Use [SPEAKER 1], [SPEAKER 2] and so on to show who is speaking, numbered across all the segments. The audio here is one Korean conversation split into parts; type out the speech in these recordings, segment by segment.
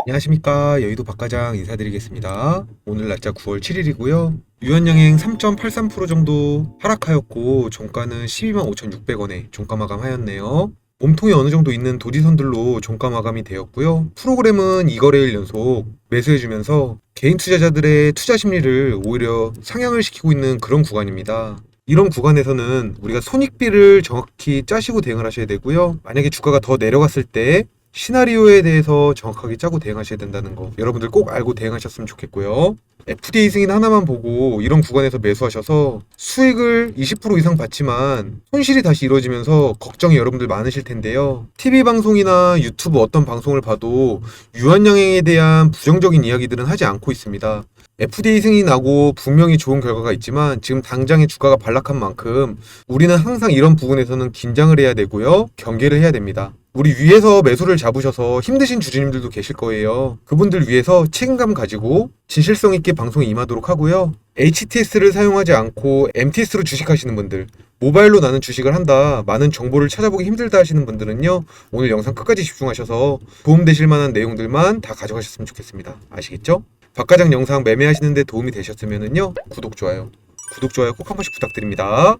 [SPEAKER 1] 안녕하십니까. 여의도 박과장 인사드리겠습니다. 오늘 날짜 9월 7일이고요. 유한양행 3.83% 정도 하락하였고 종가는 125,600원에 종가 마감하였네요. 몸통이 어느 정도 있는 도지선들로 종가 마감이 되었고요. 프로그램은 2거래일 연속 매수해주면서 개인 투자자들의 투자 심리를 오히려 상향을 시키고 있는 그런 구간입니다. 이런 구간에서는 우리가 손익비를 정확히 짜시고 대응을 하셔야 되고요. 만약에 주가가 더 내려갔을 때 시나리오에 대해서 정확하게 짜고 대응하셔야 된다는 거 여러분들 꼭 알고 대응하셨으면 좋겠고요. FDA 승인 하나만 보고 이런 구간에서 매수하셔서 수익을 20% 이상 받지만 손실이 다시 이루어지면서 걱정이 여러분들 많으실 텐데요. TV 방송이나 유튜브 어떤 방송을 봐도 유한양행에 대한 부정적인 이야기들은 하지 않고 있습니다. FDA 승인이 나고 분명히 좋은 결과가 있지만 지금 당장의 주가가 반락한 만큼 우리는 항상 이런 부분에서는 긴장을 해야 되고요. 경계를 해야 됩니다. 우리 위에서 매수를 잡으셔서 힘드신 주주님들도 계실 거예요. 그분들 위해서 책임감 가지고 진실성 있게 방송에 임하도록 하고요. HTS를 사용하지 않고 MTS로 주식하시는 분들, 모바일로 나는 주식을 한다, 많은 정보를 찾아보기 힘들다 하시는 분들은요, 오늘 영상 끝까지 집중하셔서 도움되실 만한 내용들만 다 가져가셨으면 좋겠습니다. 아시겠죠? 박과장 영상 매매하시는데 도움이 되셨으면요, 구독, 좋아요 꼭 한 번씩 부탁드립니다.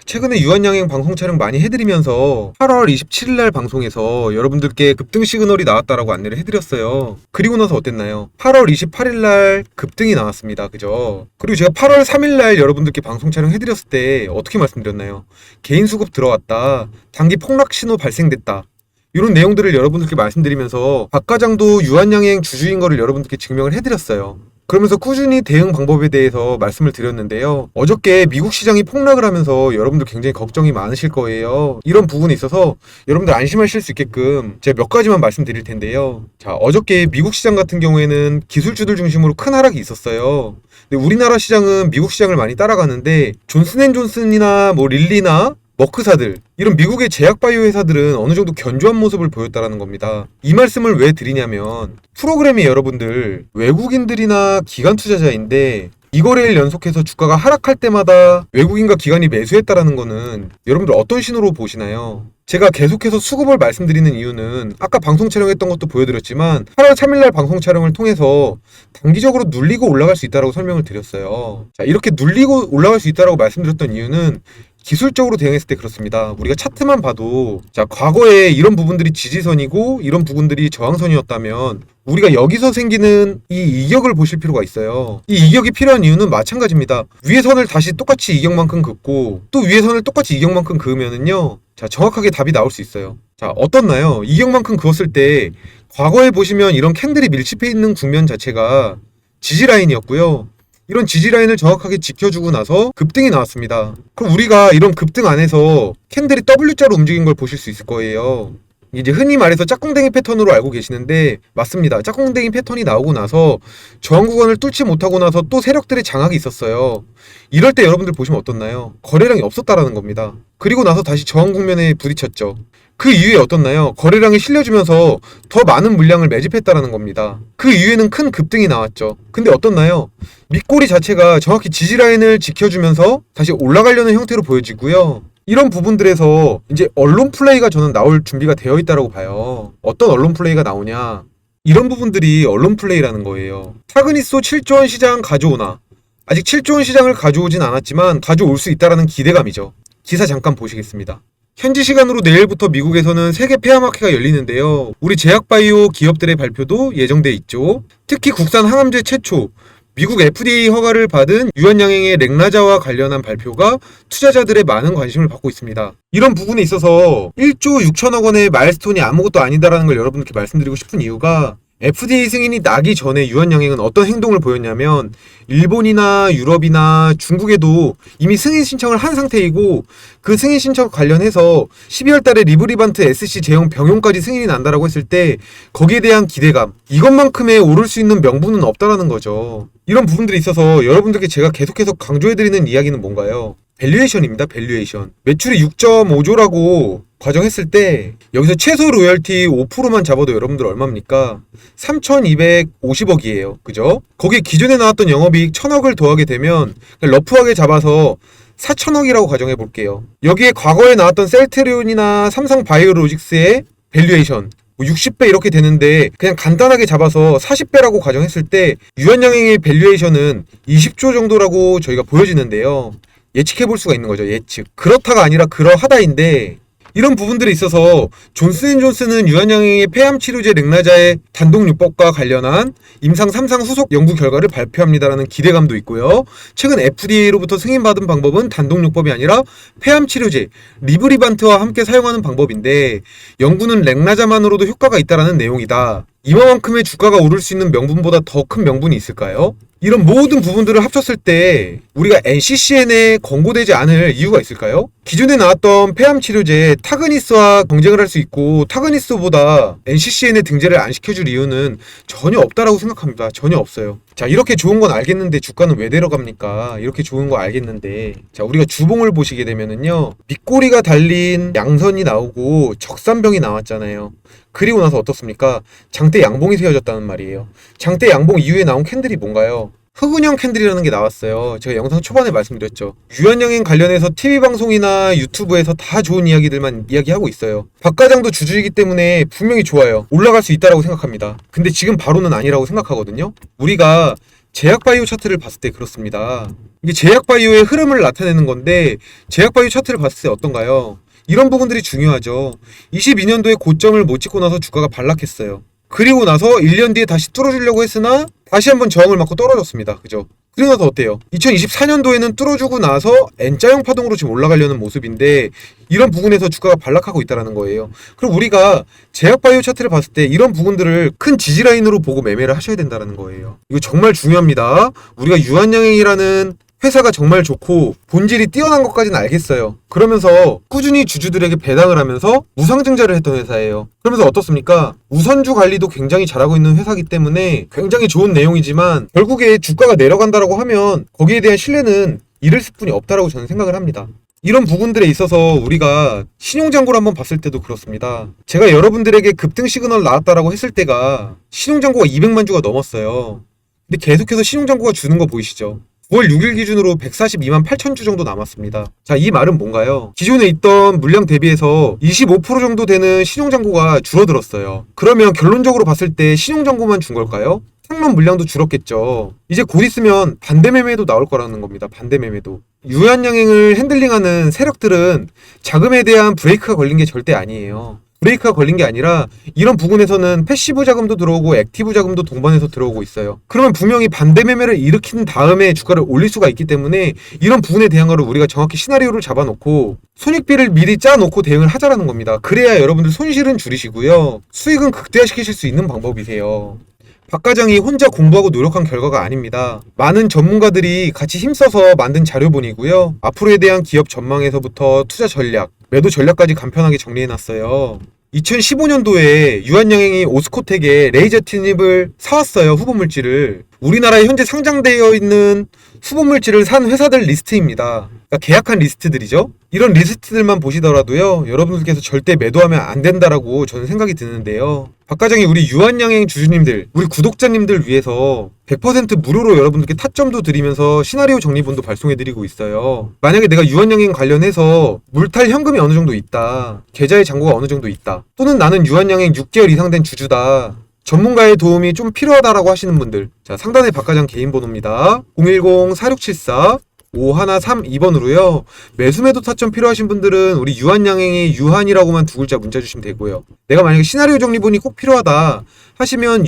[SPEAKER 1] 최근에 유한양행 방송 촬영 많이 해드리면서 8월 27일날 방송에서 여러분들께 급등 시그널이 나왔다라고 안내를 해드렸어요. 그리고 나서 어땠나요? 8월 28일날 급등이 나왔습니다. 그죠? 그리고 제가 8월 3일날 여러분들께 방송 촬영 해드렸을 때 어떻게 말씀드렸나요? 개인 수급 들어왔다, 단기 폭락 신호 발생됐다, 이런 내용들을 여러분들께 말씀드리면서 박과장도 유한양행 주주인 거를 여러분들께 증명을 해드렸어요. 그러면서 꾸준히 대응 방법에 대해서 말씀을 드렸는데요. 어저께 미국 시장이 폭락을 하면서 여러분들 굉장히 걱정이 많으실 거예요. 이런 부분에 있어서 여러분들 안심하실 수 있게끔 제가 몇 가지만 말씀드릴 텐데요. 자, 어저께 미국 시장 같은 경우에는 기술주들 중심으로 큰 하락이 있었어요. 근데 우리나라 시장은 미국 시장을 많이 따라가는데 존슨앤존슨이나 릴리나 머크사들, 이런 미국의 제약바이오 회사들은 어느 정도 견조한 모습을 보였다라는 겁니다. 이 말씀을 왜 드리냐면 프로그램이 여러분들 외국인들이나 기관 투자자인데 이거래일 연속해서 주가가 하락할 때마다 외국인과 기관이 매수했다라는 거는 여러분들 어떤 신호로 보시나요? 제가 계속해서 수급을 말씀드리는 이유는 아까 방송 촬영했던 것도 보여드렸지만 8월 3일날 방송 촬영을 통해서 단기적으로 눌리고 올라갈 수 있다고 설명을 드렸어요. 자, 이렇게 눌리고 올라갈 수 있다고 말씀드렸던 이유는 기술적으로 대응했을 때 그렇습니다. 우리가 차트만 봐도 자, 과거에 이런 부분들이 지지선이고 이런 부분들이 저항선이었다면 우리가 여기서 생기는 이 이격을 보실 필요가 있어요. 이 이격이 필요한 이유는 마찬가지입니다. 위의 선을 다시 똑같이 이격만큼 긋고 또 위의 선을 똑같이 이격만큼 그으면은요, 자, 정확하게 답이 나올 수 있어요. 자, 어떻나요? 이격만큼 그었을 때 과거에 보시면 이런 캔들이 밀집해 있는 국면 자체가 지지라인이었고요. 이런 지지라인을 정확하게 지켜주고 나서 급등이 나왔습니다. 그럼 우리가 이런 급등 안에서 캔들이 W자로 움직인 걸 보실 수 있을 거예요. 이제 흔히 말해서 짝꿍댕이 패턴으로 알고 계시는데 맞습니다. 짝꿍댕이 패턴이 나오고 나서 저항 구간을 뚫지 못하고 나서 또 세력들의 장악이 있었어요. 이럴 때 여러분들 보시면 어떻나요? 거래량이 없었다라는 겁니다. 그리고 나서 다시 저항 국면에 부딪혔죠. 그 이후에 어떻나요? 거래량이 실려주면서 더 많은 물량을 매집했다라는 겁니다. 그 이후에는 큰 급등이 나왔죠. 근데 어떻나요? 밑꼬리 자체가 정확히 지지라인을 지켜주면서 다시 올라가려는 형태로 보여지고요. 이런 부분들에서 이제 언론 플레이가 저는 나올 준비가 되어 있다고 봐요. 어떤 언론 플레이가 나오냐? 이런 부분들이 언론 플레이라는 거예요. 차근히쏘 7조 원 시장 가져오나? 아직 7조 원 시장을 가져오진 않았지만 가져올 수 있다라는 기대감이죠. 기사 잠깐 보시겠습니다. 현지 시간으로 내일부터 미국에서는 세계 폐암학회가 열리는데요. 우리 제약바이오 기업들의 발표도 예정돼 있죠. 특히 국산 항암제 최초 미국 FDA 허가를 받은 유한양행의 렉나자와 관련한 발표가 투자자들의 많은 관심을 받고 있습니다. 이런 부분에 있어서 1조 6천억 원의 마일스톤이 아무것도 아니다라는 걸 여러분들께 말씀드리고 싶은 이유가 FDA 승인이 나기 전에 유한양행은 어떤 행동을 보였냐면 일본이나 유럽이나 중국에도 이미 승인 신청을 한 상태이고 그 승인 신청 관련해서 12월 달에 리브리반트 SC 제형 병용까지 승인이 난다라고 했을 때 거기에 대한 기대감, 이것만큼의 오를 수 있는 명분은 없다라는 거죠. 이런 부분들이 있어서 여러분들께 제가 계속해서 강조해드리는 이야기는 뭔가요? 밸류에이션입니다. 밸류에이션. 매출이 6.5조라고 과정했을 때 여기서 최소 로열티 5%만 잡아도 여러분들 얼마입니까? 3,250억이에요. 그죠? 거기에 기존에 나왔던 영업이익 1,000억을 더하게 되면 러프하게 잡아서 4,000억이라고 가정해 볼게요. 여기에 과거에 나왔던 셀트리온이나 삼성바이오로직스의 밸류에이션 뭐 60배 이렇게 되는데 그냥 간단하게 잡아서 40배라고 가정했을 때 유한양행의 밸류에이션은 20조 정도라고 저희가 보여지는데요. 예측해 볼 수가 있는 거죠. 예측. 그렇다가 아니라 그러하다인데 이런 부분들에 있어서 존슨앤존슨은 유한양행의 폐암 치료제 렉나자의 단독요법과 관련한 임상 3상 후속 연구 결과를 발표합니다라는 기대감도 있고요. 최근 FDA로부터 승인받은 방법은 단독요법이 아니라 폐암 치료제 리브리반트와 함께 사용하는 방법인데 연구는 렉나자만으로도 효과가 있다라는 내용이다. 이만큼의 주가가 오를 수 있는 명분보다 더 큰 명분이 있을까요? 이런 모든 부분들을 합쳤을 때 우리가 NCCN에 권고되지 않을 이유가 있을까요? 기존에 나왔던 폐암 치료제 타그니스와 경쟁을 할 수 있고 타그니스보다 NCCN에 등재를 안 시켜줄 이유는 전혀 없다라고 생각합니다. 전혀 없어요. 자, 이렇게 좋은 건 알겠는데 주가는 왜 내려갑니까? 이렇게 좋은 거 알겠는데 자, 우리가 주봉을 보시게 되면은요 밑꼬리가 달린 양선이 나오고 적산병이 나왔잖아요. 그리고 나서 어떻습니까? 장대 양봉이 세워졌다는 말이에요. 장대 양봉 이후에 나온 캔들이 뭔가요? 흑운형 캔들이라는 게 나왔어요. 제가 영상 초반에 말씀드렸죠. 유한양행 관련해서 TV방송이나 유튜브에서 다 좋은 이야기들만 이야기하고 있어요. 박과장도 주주이기 때문에 분명히 좋아요. 올라갈 수 있다라고 생각합니다. 근데 지금 바로는 아니라고 생각하거든요. 우리가 제약바이오 차트를 봤을 때 그렇습니다. 이게 제약바이오의 흐름을 나타내는 건데 제약바이오 차트를 봤을 때 어떤가요? 이런 부분들이 중요하죠. 22년도에 고점을 못 찍고 나서 주가가 반락했어요. 그리고 나서 1년 뒤에 다시 뚫어주려고 했으나 다시 한번 저항을 맞고 떨어졌습니다. 그죠? 그리고 나서 어때요? 2024년도에는 뚫어주고 나서 N자형 파동으로 지금 올라가려는 모습인데 이런 부분에서 주가가 반락하고 있다는 거예요. 그럼 우리가 제약바이오 차트를 봤을 때 이런 부분들을 큰 지지라인으로 보고 매매를 하셔야 된다는 거예요. 이거 정말 중요합니다. 우리가 유한양행이라는 회사가 정말 좋고 본질이 뛰어난 것까지는 알겠어요. 그러면서 꾸준히 주주들에게 배당을 하면서 무상증자를 했던 회사예요. 그러면서 어떻습니까? 우선주 관리도 굉장히 잘하고 있는 회사이기 때문에 굉장히 좋은 내용이지만 결국에 주가가 내려간다라고 하면 거기에 대한 신뢰는 잃을 수뿐이 없다라고 저는 생각을 합니다. 이런 부분들에 있어서 우리가 신용잔고를 한번 봤을 때도 그렇습니다. 제가 여러분들에게 급등 시그널 나왔다라고 했을 때가 신용잔고가 200만 주가 넘었어요. 근데 계속해서 신용잔고가 주는 거 보이시죠? 9월 6일 기준으로 142만 8천 주 정도 남았습니다. 자, 이 말은 뭔가요? 기존에 있던 물량 대비해서 25% 정도 되는 신용잔고가 줄어들었어요. 그러면 결론적으로 봤을 때 신용잔고만 준 걸까요? 상론 물량도 줄었겠죠. 이제 곧 있으면 반대매매도 나올 거라는 겁니다. 반대매매도. 유한양행을 핸들링하는 세력들은 자금에 대한 브레이크가 걸린 게 절대 아니에요. 브레이크가 걸린 게 아니라 이런 부분에서는 패시브 자금도 들어오고 액티브 자금도 동반해서 들어오고 있어요. 그러면 분명히 반대 매매를 일으킨 다음에 주가를 올릴 수가 있기 때문에 이런 부분에 대한 거를 우리가 정확히 시나리오를 잡아놓고 손익비를 미리 짜놓고 대응을 하자라는 겁니다. 그래야 여러분들 손실은 줄이시고요. 수익은 극대화시키실 수 있는 방법이세요. 박 과장이 혼자 공부하고 노력한 결과가 아닙니다. 많은 전문가들이 같이 힘써서 만든 자료본이고요. 앞으로에 대한 기업 전망에서부터 투자 전략, 매도 전략까지 간편하게 정리해놨어요. 2015년도에 유한양행이 오스코텍에 레이저티닙을 사왔어요. 후보물질을. 우리나라에 현재 상장되어 있는 후보물질을 산 회사들 리스트입니다. 그러니까 계약한 리스트들이죠. 이런 리스트들만 보시더라도요. 여러분들께서 절대 매도하면 안 된다라고 저는 생각이 드는데요. 박 과장이 우리 유한양행 주주님들, 우리 구독자님들 위해서 100% 무료로 여러분들께 타점도 드리면서 시나리오 정리본도 발송해드리고 있어요. 만약에 내가 유한양행 관련해서 물탈 현금이 어느 정도 있다, 계좌의 잔고가 어느 정도 있다, 또는 나는 유한양행 6개월 이상 된 주주다, 전문가의 도움이 좀 필요하다라고 하시는 분들, 자, 상단에 박 과장 개인 번호입니다. 010-4674-5132번으로요. 매수매도 타점 필요하신 분들은 우리 유한양행이 유한이라고만 두 글자 문자 주시면 되고요. 내가 만약에 시나리오 정리본이 꼭 필요하다 하시면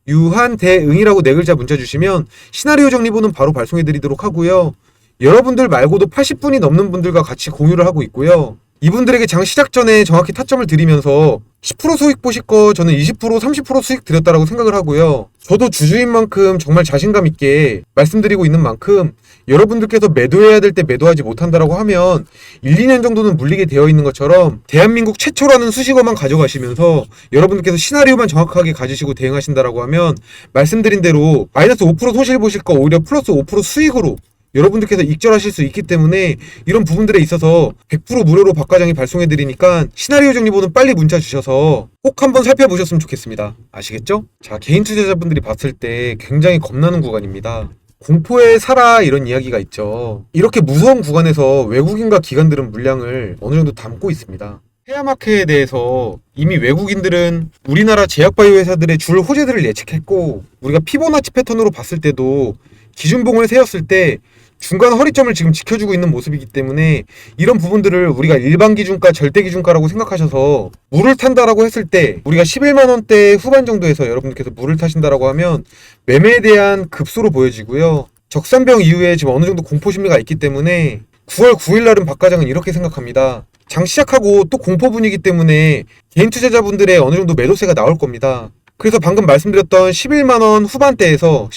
[SPEAKER 1] 유한대응이라고 네 글자 문자 주시면 시나리오 정리본은 바로 발송해드리도록 하고요. 여러분들 말고도 80분이 넘는 분들과 같이 공유를 하고 있고요. 이분들에게 장 시작 전에 정확히 타점을 드리면서 10% 수익 보실 거 저는 20% 30% 수익 드렸다라고 생각을 하고요. 저도 주주인 만큼 정말 자신감 있게 말씀드리고 있는 만큼 여러분들께서 매도해야 될 때 매도하지 못한다라고 하면 1, 2년 정도는 물리게 되어 있는 것처럼 대한민국 최초라는 수식어만 가져가시면서 여러분들께서 시나리오만 정확하게 가지시고 대응하신다라고 하면 말씀드린 대로 마이너스 5% 손실 보실 거 오히려 플러스 5% 수익으로 여러분들께서 익절하실 수 있기 때문에 이런 부분들에 있어서 100% 무료로 박 과장이 발송해드리니까 시나리오 정리본은 빨리 문자 주셔서 꼭 한번 살펴보셨으면 좋겠습니다. 아시겠죠? 자, 개인 투자자분들이 봤을 때 굉장히 겁나는 구간입니다. 공포에 살아 이런 이야기가 있죠. 이렇게 무서운 구간에서 외국인과 기관들은 물량을 어느 정도 담고 있습니다. 헤아마켓에 대해서 이미 외국인들은 우리나라 제약바이오 회사들의 줄 호재들을 예측했고, 우리가 피보나치 패턴으로 봤을 때도 기준봉을 세웠을 때 중간 허리점을 지금 지켜주고 있는 모습이기 때문에 이런 부분들을 우리가 일반 기준가, 절대 기준가라고 생각하셔서 물을 탄다라고 했을 때 우리가 11만원대 후반 정도에서 여러분들께서 물을 타신다라고 하면 매매에 대한 급소로 보여지고요. 적산병 이후에 지금 어느 정도 공포심리가 있기 때문에 9월 9일 날은 박과장은 이렇게 생각합니다. 장 시작하고 또 공포 분위기 때문에 개인 투자자분들의 어느 정도 매도세가 나올 겁니다. 그래서 방금 말씀드렸던 11만원 후반대에서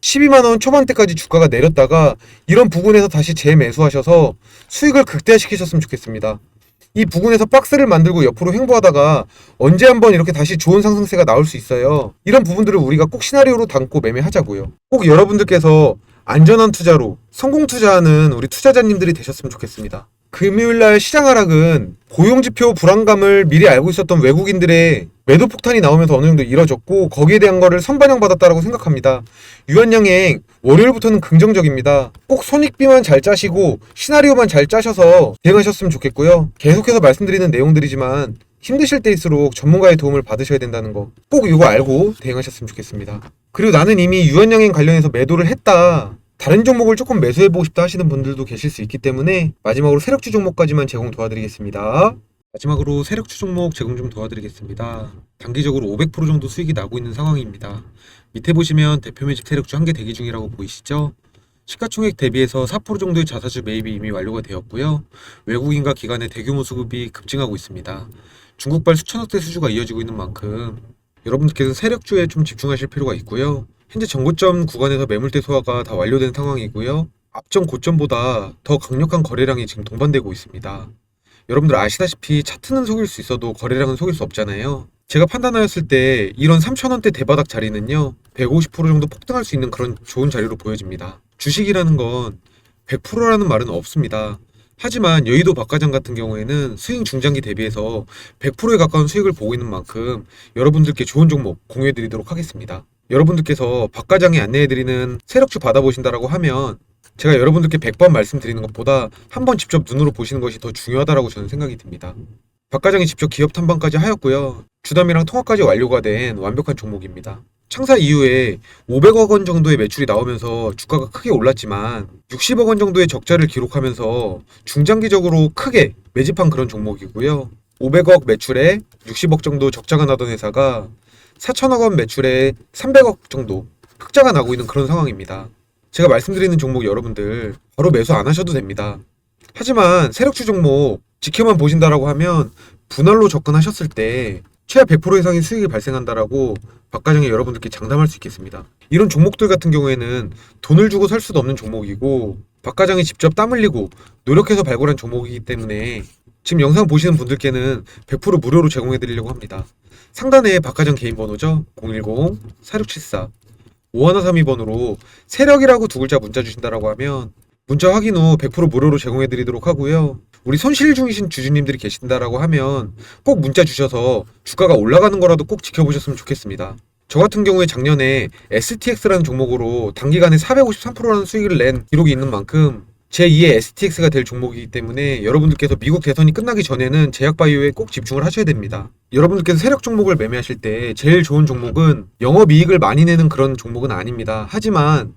[SPEAKER 1] 12만원 초반대까지 주가가 내렸다가 이런 부분에서 다시 재매수하셔서 수익을 극대화시키셨으면 좋겠습니다. 이 부분에서 박스를 만들고 옆으로 횡보하다가 언제 한번 이렇게 다시 좋은 상승세가 나올 수 있어요. 이런 부분들을 우리가 꼭 시나리오로 담고 매매하자고요. 꼭 여러분들께서 안전한 투자로 성공 투자하는 우리 투자자님들이 되셨으면 좋겠습니다. 금요일날 시장 하락은 고용지표 불안감을 미리 알고 있었던 외국인들의 매도 폭탄이 나오면서 어느 정도 이뤄졌고, 거기에 대한 거를 선반영받았다라고 생각합니다. 유한양행 월요일부터는 긍정적입니다. 꼭 손익비만 잘 짜시고 시나리오만 잘 짜셔서 대응하셨으면 좋겠고요. 계속해서 말씀드리는 내용들이지만 힘드실 때일수록 전문가의 도움을 받으셔야 된다는 거 꼭 이거 알고 대응하셨으면 좋겠습니다. 그리고 나는 이미 유한양행 관련해서 매도를 했다, 다른 종목을 조금 매수해보고 싶다 하시는 분들도 계실 수 있기 때문에 마지막으로 세력주 종목까지만 제공 도와드리겠습니다. 마지막으로 세력주 종목 제공 좀 도와드리겠습니다. 단기적으로 500% 정도 수익이 나고 있는 상황입니다. 밑에 보시면 대표 매집 세력주 한 개 대기 중이라고 보이시죠? 시가총액 대비해서 4% 정도의 자사주 매입이 이미 완료가 되었고요. 외국인과 기관의 대규모 수급이 급증하고 있습니다. 중국발 수천억대 수주가 이어지고 있는 만큼 여러분들께서 세력주에 좀 집중하실 필요가 있고요. 현재 전고점 구간에서 매물대 소화가 다 완료된 상황이고요. 앞전 고점보다 더 강력한 거래량이 지금 동반되고 있습니다. 여러분들 아시다시피 차트는 속일 수 있어도 거래량은 속일 수 없잖아요. 제가 판단하였을 때 이런 3,000원대 대바닥 자리는요, 150% 정도 폭등할 수 있는 그런 좋은 자리로 보여집니다. 주식이라는 건 100%라는 말은 없습니다. 하지만 여의도 박과장 같은 경우에는 스윙 중장기 대비해서 100%에 가까운 수익을 보고 있는 만큼 여러분들께 좋은 종목 공유해드리도록 하겠습니다. 여러분들께서 박과장이 안내해드리는 세력주 받아보신다라고 하면 제가 여러분들께 100번 말씀드리는 것보다 한번 직접 눈으로 보시는 것이 더 중요하다라고 저는 생각이 듭니다. 박과장이 직접 기업 탐방까지 하였고요. 주담이랑 통화까지 완료가 된 완벽한 종목입니다. 창사 이후에 500억 원 정도의 매출이 나오면서 주가가 크게 올랐지만 60억 원 정도의 적자를 기록하면서 중장기적으로 크게 매집한 그런 종목이고요. 500억 매출에 60억 정도 적자가 나던 회사가 4천억 원 매출에 300억 정도 흑자가 나고 있는 그런 상황입니다. 제가 말씀드리는 종목 여러분들 바로 매수 안 하셔도 됩니다. 하지만 세력주 종목 지켜만 보신다라고 하면 분할로 접근하셨을 때 최하 100% 이상의 수익이 발생한다라고 박과장이 여러분들께 장담할 수 있겠습니다. 이런 종목들 같은 경우에는 돈을 주고 살 수도 없는 종목이고 박과장이 직접 땀 흘리고 노력해서 발굴한 종목이기 때문에 지금 영상 보시는 분들께는 100% 무료로 제공해 드리려고 합니다. 상단에 박과장 개인 번호죠. 010-4674-5132번으로 세력이라고 두 글자 문자 주신다라고 하면 문자 확인 후 100% 무료로 제공해 드리도록 하고요. 우리 손실 중이신 주주님들이 계신다라고 하면 꼭 문자 주셔서 주가가 올라가는 거라도 꼭 지켜보셨으면 좋겠습니다. 저 같은 경우에 작년에 STX라는 종목으로 단기간에 453%라는 수익을 낸 기록이 있는 만큼 제2의 STX가 될 종목이기 때문에 여러분들께서 미국 대선이 끝나기 전에는 제약바이오에 꼭 집중을 하셔야 됩니다. 여러분들께서 세력 종목을 매매하실 때 제일 좋은 종목은 영업이익을 많이 내는 그런 종목은 아닙니다. 하지만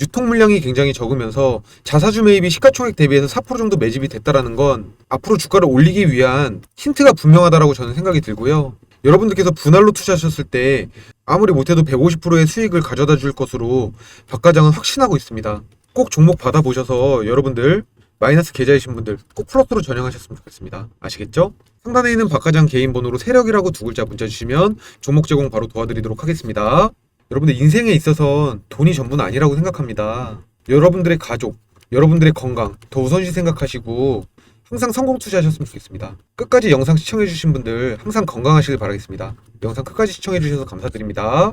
[SPEAKER 1] 유통 물량이 굉장히 적으면서 자사주 매입이 시가총액 대비해서 4% 정도 매집이 됐다라는 건 앞으로 주가를 올리기 위한 힌트가 분명하다라고 저는 생각이 들고요. 여러분들께서 분할로 투자하셨을 때 아무리 못해도 150%의 수익을 가져다 줄 것으로 박과장은 확신하고 있습니다. 꼭 종목 받아보셔서 여러분들 마이너스 계좌이신 분들 꼭 플러스로 전향하셨으면 좋겠습니다. 아시겠죠? 상단에 있는 박과장 개인 번호로 세력이라고 두 글자 문자 주시면 종목 제공 바로 도와드리도록 하겠습니다. 여러분들 인생에 있어선 돈이 전부는 아니라고 생각합니다. 여러분들의 가족, 여러분들의 건강 더 우선시 생각하시고 항상 성공 투자하셨으면 좋겠습니다. 끝까지 영상 시청해주신 분들 항상 건강하시길 바라겠습니다. 영상 끝까지 시청해주셔서 감사드립니다.